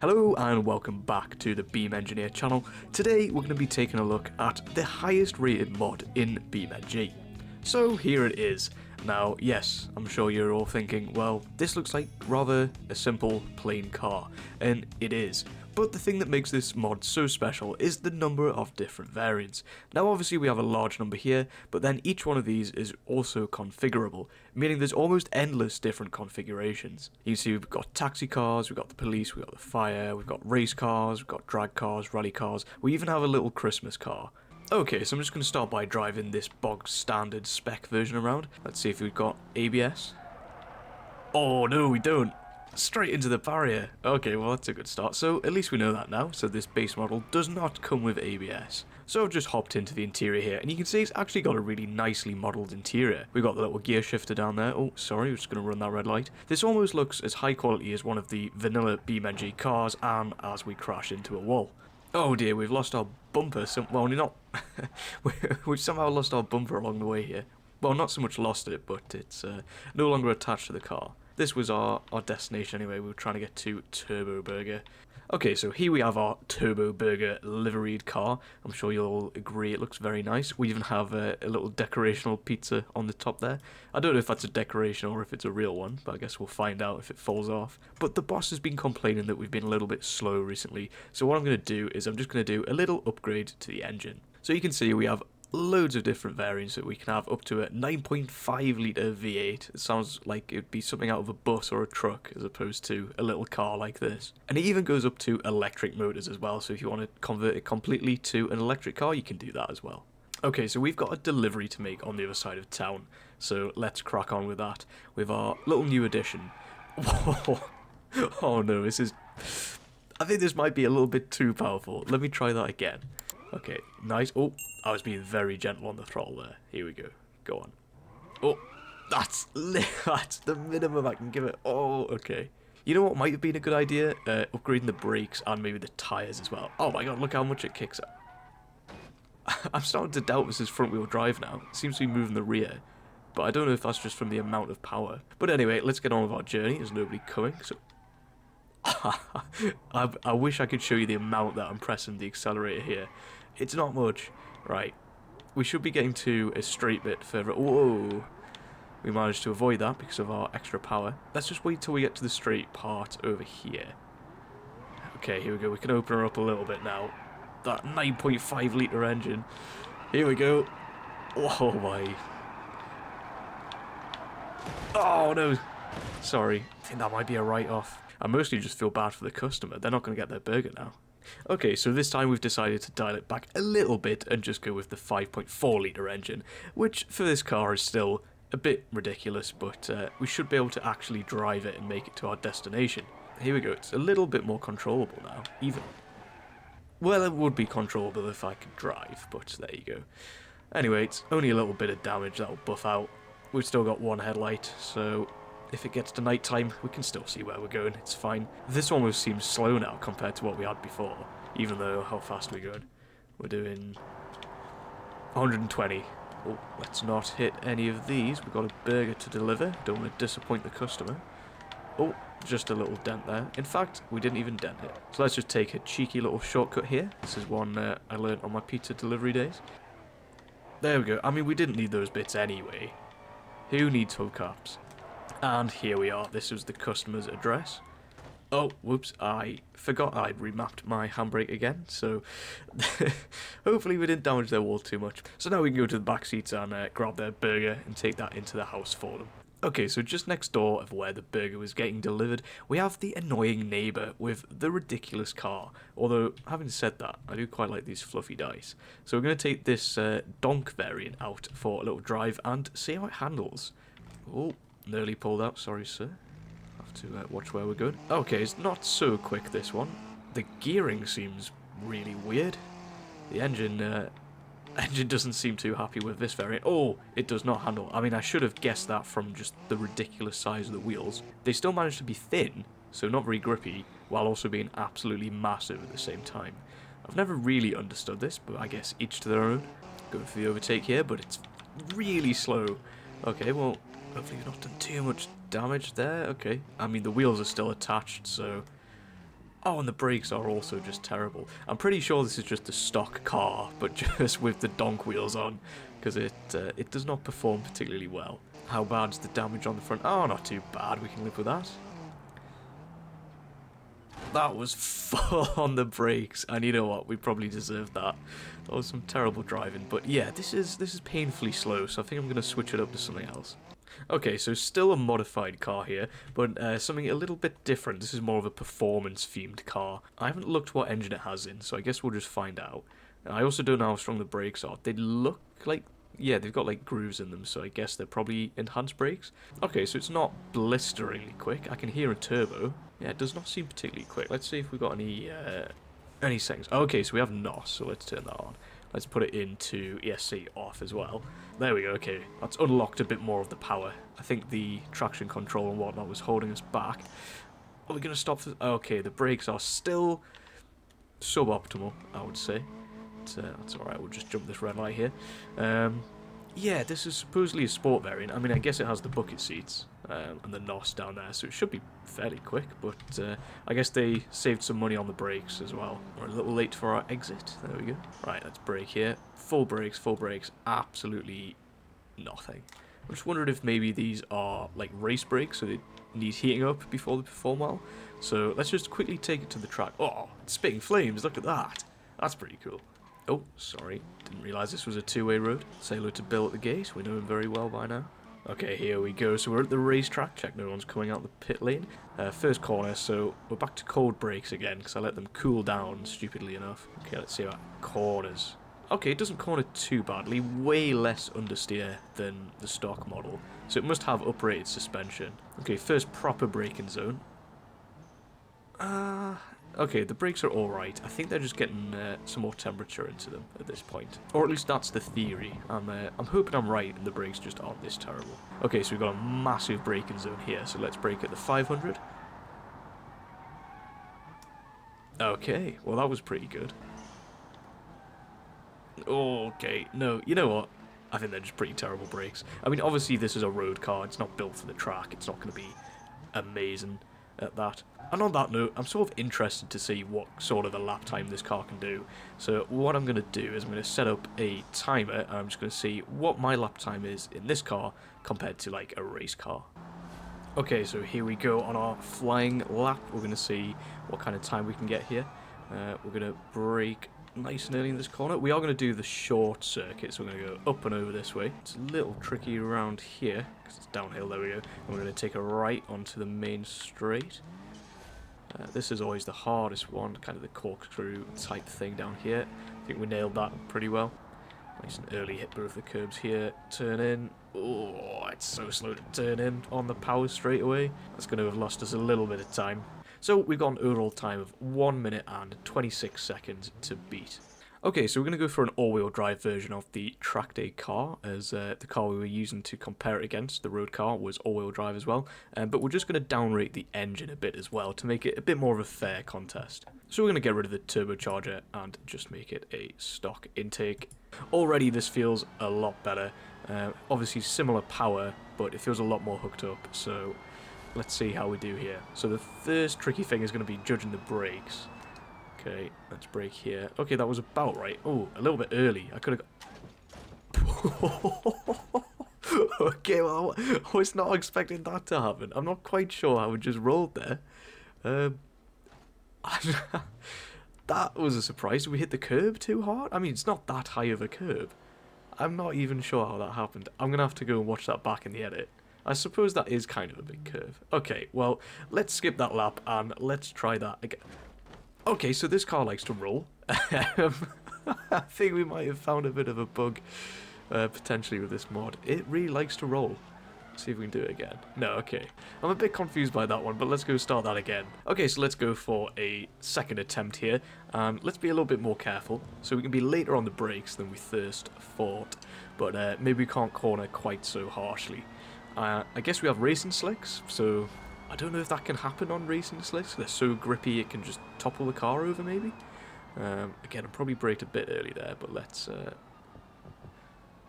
Hello and welcome back to the Beam Engineer channel. Today we're going to be taking a look at the highest rated mod in BeamNG. So here it is. Now yes, I'm sure you're all thinking, well, this looks like rather a simple plain car, and it is. But the thing that makes this mod so special is the number of different variants. Now obviously we have a large number here, but then each one of these is also configurable, meaning there's almost endless different configurations. You can see we've got taxi cars, we've got the police, we've got the fire, we've got race cars, we've got drag cars, rally cars, we even have a little Christmas car. Okay, so I'm just going to start by driving this bog standard spec version around. Let's see if we've got ABS. Oh no, we don't. Straight into the barrier. Okay, well that's a good start. So at least we know that now. So this base model does not come with ABS. So I've just hopped into the interior here, and you can see it's actually got a really nicely modelled interior. We've got the little gear shifter down there. Oh, sorry, we're just going to run that red light. This almost looks as high quality as one of the vanilla BeamNG cars, and as we crash into a wall. Oh dear, we've lost our bumper. Well, not. We've somehow lost our bumper along the way here. Well, not so much lost it, but it's no longer attached to the car. This was our destination anyway. We were trying to get to Turbo Burger. Okay, so here we have our Turbo Burger liveried car. I'm sure you'll all agree it looks very nice. We even have a little decorational pizza on the top there. I don't know if that's a decoration or if it's a real one, but I guess we'll find out if it falls off. But the boss has been complaining that we've been a little bit slow recently, so what I'm going to do is I'm just going to do a little upgrade to the engine. So you can see we have loads of different variants that we can have, up to a 9.5 litre V8. It sounds like it would be something out of a bus or a truck as opposed to a little car like this. And it even goes up to electric motors as well, so if you want to convert it completely to an electric car, you can do that as well. Okay, so we've got a delivery to make on the other side of town, so let's crack on with that with our little new addition. Oh no, this is... I think this might be a little bit too powerful. Let me try that again. Okay, nice. Oh, I was being very gentle on the throttle there. Here we go. Go on. Oh, that's the minimum I can give it. Oh, okay. You know what might have been a good idea? Upgrading the brakes and maybe the tyres as well. Oh my god, look how much it kicks up. I'm starting to doubt this is front wheel drive now. It seems to be moving the rear, but I don't know if that's just from the amount of power. But anyway, let's get on with our journey. There's nobody coming, so... I wish I could show you the amount that I'm pressing the accelerator here. It's not much. Right. We should be getting to a straight bit further. Whoa. We managed to avoid that because of our extra power. Let's just wait till we get to the straight part over here. Okay, here we go. We can open her up a little bit now. That 9.5 litre engine. Here we go. Oh my. Oh no. Sorry. I think that might be a write-off. I mostly just feel bad for the customer. They're not going to get their burger now. Okay, so this time we've decided to dial it back a little bit and just go with the 5.4 litre engine, which for this car is still a bit ridiculous, but we should be able to actually drive it and make it to our destination. Here we go. It's a little bit more controllable now. Even... Well, it would be controllable if I could drive, but there you go. Anyway, it's only a little bit of damage that'll buff out. We've still got one headlight, so... if it gets to night time, we can still see where we're going, it's fine. This almost seems slow now compared to what we had before, even though how fast we're going. We're doing 120. Oh, let's not hit any of these. We've got a burger to deliver. Don't want to disappoint the customer. Oh, just a little dent there. In fact, we didn't even dent it. So let's just take a cheeky little shortcut here. This is one I learned on my pizza delivery days. There we go. I mean, we didn't need those bits anyway. Who needs hubcaps? And here we are. This was the customer's address. Oh, whoops, I forgot I'd remapped my handbrake again, so hopefully we didn't damage their wall too much. So now we can go to the back seats and grab their burger and take that into the house for them. Okay, so just next door of where the burger was getting delivered, we have the annoying neighbour with the ridiculous car. Although, having said that, I do quite like these fluffy dice. So we're going to take this donk variant out for a little drive and see how it handles. Oh. Nearly pulled out, sorry sir. Have to watch where we're going. Okay, it's not so quick this one. The gearing seems really weird. The engine doesn't seem too happy with this variant. Oh, it does not handle. I mean, I should have guessed that from just the ridiculous size of the wheels. They still manage to be thin, so not very grippy, while also being absolutely massive at the same time. I've never really understood this, but I guess each to their own. Going for the overtake here, but it's really slow. Okay, well, hopefully we've not done too much damage there. Okay, I mean the wheels are still attached, so Oh, and the brakes are also just terrible. I'm pretty sure this is just a stock car, but just with the donk wheels on, because it does not perform particularly well. How bad's the damage on the front? Oh, not too bad. We can live with that. That was full on the brakes, and you know what? We probably deserved that. That was some terrible driving, but yeah, this is painfully slow, so I think I'm going to switch it up to something else. Okay, so still a modified car here, but something a little bit different. This is more of a performance-themed car. I haven't looked what engine it has in, so I guess we'll just find out. I also don't know how strong the brakes are. They look like... yeah, they've got like grooves in them, so I guess they're probably enhanced brakes. Okay, so it's not blisteringly quick. I can hear a turbo. Yeah, it does not seem particularly quick. Let's see if we've got any settings. Okay, so we have NOS, so let's turn that on. Let's put it into ESC off as well. There we go, okay. That's unlocked a bit more of the power. I think the traction control and whatnot was holding us back. Are we going to stop this? Okay, the brakes are still suboptimal, I would say. That's alright, we'll just jump this red light here. Yeah, this is supposedly a sport variant. I mean, I guess it has the bucket seats and the NOS down there, so it should be fairly quick, but I guess they saved some money on the brakes as well. We're a little late for our exit. There we go. Right, let's brake here. Full brakes, absolutely nothing. I'm just wondering if maybe these are like race brakes, so they need heating up before they perform well. So let's just quickly take it to the track. Oh, it's spitting flames, look at that. That's pretty cool. Oh, sorry, didn't realise this was a two-way road. Say hello to Bill at the gate, we know him very well by now. Okay, here we go, so we're at the racetrack, check no one's coming out the pit lane. First corner, so we're back to cold brakes again, because I let them cool down, stupidly enough. Okay, let's see about corners. Okay, it doesn't corner too badly, way less understeer than the stock model, so it must have uprated suspension. Okay, first proper braking zone. Okay, the brakes are alright. I think they're just getting some more temperature into them at this point. Or at least that's the theory. I'm hoping I'm right and the brakes just aren't this terrible. Okay, so we've got a massive braking zone here, so let's brake at the 500. Okay, well that was pretty good. Okay, no, you know what? I think they're just pretty terrible brakes. I mean, obviously this is a road car, it's not built for the track, it's not going to be amazing at that. And on that note, I'm sort of interested to see what sort of a lap time this car can do. So what I'm going to do is I'm going to set up a timer, and I'm just going to see what my lap time is in this car compared to like a race car. Okay, so here we go on our flying lap. We're going to see what kind of time we can get here. We're going to brake nice and early in this corner. We are going to do the short circuit, so we're going to go up and over this way. It's a little tricky around here, because it's downhill, there we go. And we're going to take a right onto the main straight. This is always the hardest one, kind of the corkscrew type thing down here. I think we nailed that pretty well. Nice and early hit both the curbs here. Turn in. Oh, it's so slow to turn in on the power straight away. That's going to have lost us a little bit of time. So we've got an overall time of 1 minute and 26 seconds to beat. Okay, so we're going to go for an all-wheel drive version of the track day car, as the car we were using to compare it against, the road car, was all-wheel drive as well. But we're just going to downrate the engine a bit as well to make it a bit more of a fair contest. So we're going to get rid of the turbocharger and just make it a stock intake. Already this feels a lot better. Obviously similar power, but it feels a lot more hooked up, so let's see how we do here. So the first tricky thing is going to be judging the brakes. Okay, let's brake here. Okay, that was about right. Oh, a little bit early. I could have got... Okay, well, I was not expecting that to happen. I'm not quite sure how it just rolled there. That was a surprise. Did we hit the curb too hard? I mean, it's not that high of a curb. I'm not even sure how that happened. I'm going to have to go and watch that back in the edit. I suppose that is kind of a big curve. Okay, well, let's skip that lap and let's try that again. Okay, so this car likes to roll. I think we might have found a bit of a bug, potentially, with this mod. It really likes to roll. Let's see if we can do it again. No, okay. I'm a bit confused by that one, but let's go start that again. Okay, so let's go for a second attempt here. Let's be a little bit more careful, so we can be later on the brakes than we first thought. But maybe we can't corner quite so harshly. I guess we have racing slicks, so I don't know if that can happen on racing slicks. They're so grippy it can just topple the car over, maybe. Again, I probably braked a bit early there, but let's...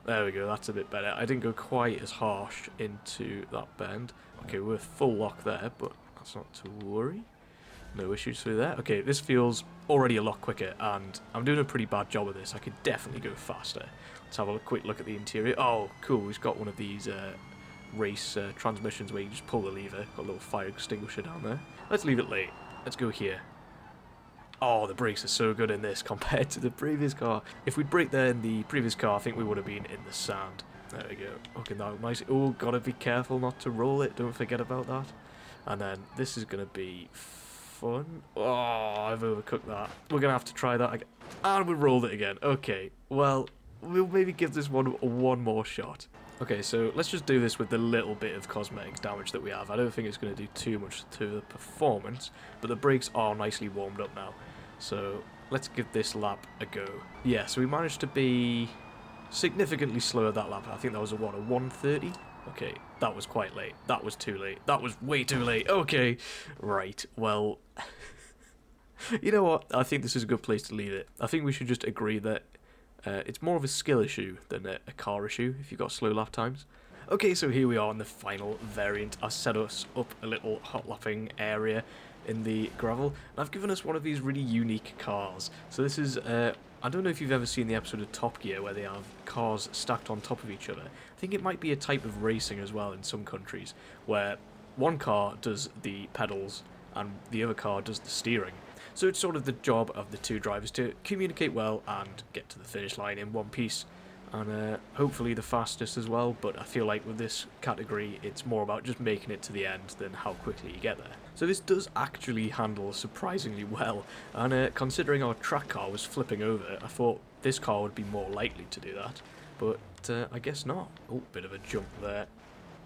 There we go, that's a bit better. I didn't go quite as harsh into that bend. Okay, we're full lock there, but that's not to worry. No issues through there. Okay, this feels already a lot quicker, and I'm doing a pretty bad job of this. I could definitely go faster. Let's have a quick look at the interior. Oh, cool. We've got one of these race transmissions where you just pull the lever. Got a little fire extinguisher down there. Let's leave it late. Let's go here. Oh, the brakes are so good in this compared to the previous car. If we'd braked there in the previous car, I think we would have been in the sand. There we go. Okay, now nice. Oh, gotta be careful not to roll it. Don't forget about that. And then this is gonna be fun. Oh, I've overcooked that. We're gonna have to try that again. And we rolled it again. Okay, well, we'll maybe give this one more shot. Okay, so let's just do this with the little bit of cosmetics damage that we have. I don't think it's going to do too much to the performance, but the brakes are nicely warmed up now. So let's give this lap a go. Yeah, so we managed to be significantly slower that lap. I think that was a 130? Okay, that was quite late. That was too late. That was way too late. Okay, right, well, you know what? I think this is a good place to leave it. I think we should just agree that it's more of a skill issue than a car issue if you've got slow lap times. Okay, so here we are in the final variant. I've set us up a little hot lapping area in the gravel, and I've given us one of these really unique cars. So this is, I don't know if you've ever seen the episode of Top Gear where they have cars stacked on top of each other. I think it might be a type of racing as well in some countries, where one car does the pedals and the other car does the steering. So it's sort of the job of the two drivers to communicate well and get to the finish line in one piece. And hopefully the fastest as well, but I feel like with this category it's more about just making it to the end than how quickly you get there. So this does actually handle surprisingly well, and considering our track car was flipping over, I thought this car would be more likely to do that, but I guess not. Oh, bit of a jump there.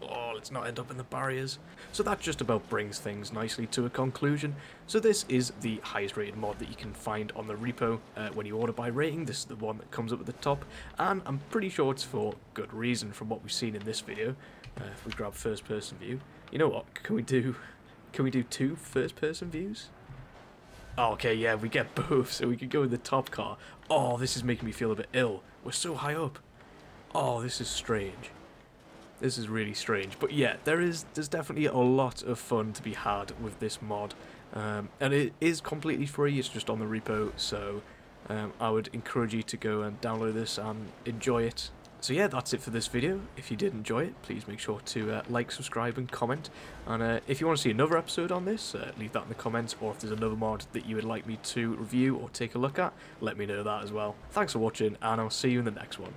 Oh, let's not end up in the barriers. So that just about brings things nicely to a conclusion. So this is the highest rated mod that you can find on the repo when you order by rating. This is the one that comes up at the top, and I'm pretty sure it's for good reason from what we've seen in this video. If we grab first person view, you know what, can we do 2 first person views? Oh, okay, yeah, we get both, so we can go in the top car. Oh, this is making me feel a bit ill. We're so high up. Oh, this is strange. This is really strange, but yeah, there's definitely a lot of fun to be had with this mod, and it is completely free. It's just on the repo, so I would encourage you to go and download this and enjoy it. So yeah, that's it for this video. If you did enjoy it, please make sure to like, subscribe and comment, and if you want to see another episode on this, leave that in the comments, or if there's another mod that you would like me to review or take a look at, let me know that as well. Thanks for watching, and I'll see you in the next one.